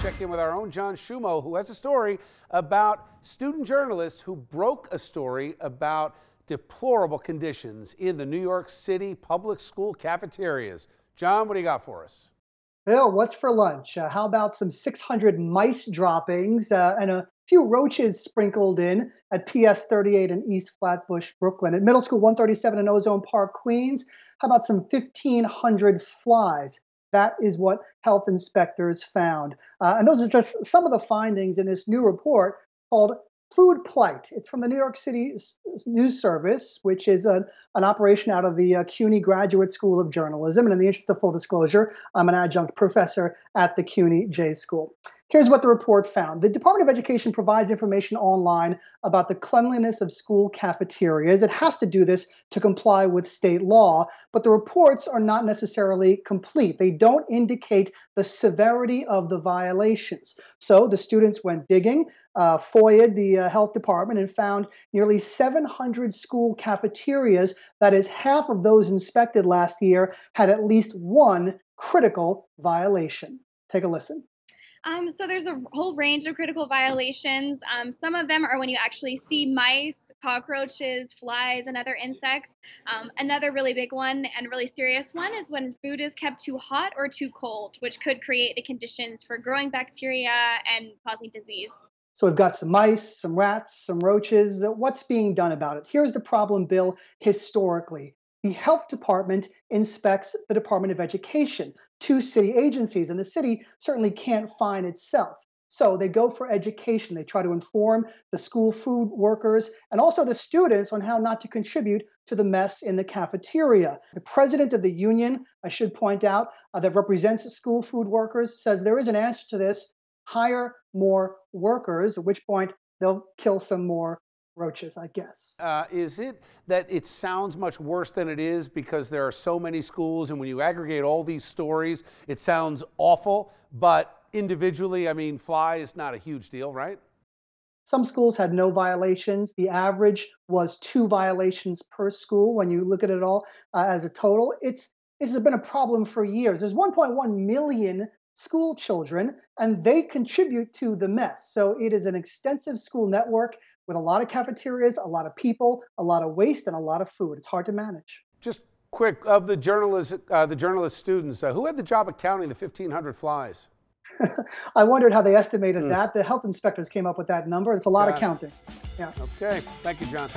check in with our own John Shumo, who has a story about student journalists who broke a story about deplorable conditions in the New York City public school cafeterias. John, what do you got for us? Bill, what's for lunch? How about some 600 mice droppings and a few roaches sprinkled in at PS 38 in East Flatbush, Brooklyn? At Middle School 137 in Ozone Park, Queens, how about some 1,500 flies? That is what health inspectors found. And those are just some of the findings in this new report called Food Plight. It's from the New York City News Service, which is an operation out of the CUNY Graduate School of Journalism. And in the interest of full disclosure, I'm an adjunct professor at the CUNY J School. Here's what the report found. The Department of Education provides information online about the cleanliness of school cafeterias. It has to do this to comply with state law, but the reports are not necessarily complete. They don't indicate the severity of the violations. So the students went digging, FOIA'd the health department, and found nearly 700 school cafeterias. That is, half of those inspected last year had at least one critical violation. Take a listen. So there's a whole range of critical violations. Some of them are when you actually see mice, cockroaches, flies, and other insects. Another really big one and really serious one is when food is kept too hot or too cold, which could create the conditions for growing bacteria and causing disease. So we've got some mice, some rats, some roaches. What's being done about it? Here's the problem, Bill, historically. The health department inspects the Department of Education, two city agencies, and the city certainly can't fine itself. So they go for education. They try to inform the school food workers and also the students on how not to contribute to the mess in the cafeteria. The president of the union, I should point out, that represents school food workers, says there is an answer to this: hire more workers, at which point they'll kill some more roaches, I guess. Is it that it sounds much worse than it is because there are so many schools, and when you aggregate all these stories, it sounds awful, but individually, I mean, fly is not a huge deal, right? Some schools had no violations. The average was 2 violations per school when you look at it all as a total. This has been a problem for years. There's 1.1 million school children, and they contribute to the mess. So it is an extensive school network with a lot of cafeterias, a lot of people, a lot of waste, and a lot of food. It's hard to manage. Just quick, of the journalist students, who had the job of counting the 1,500 flies? I wondered how they estimated that. The health inspectors came up with that number. It's a lot of counting. Yeah. Okay. Thank you, John.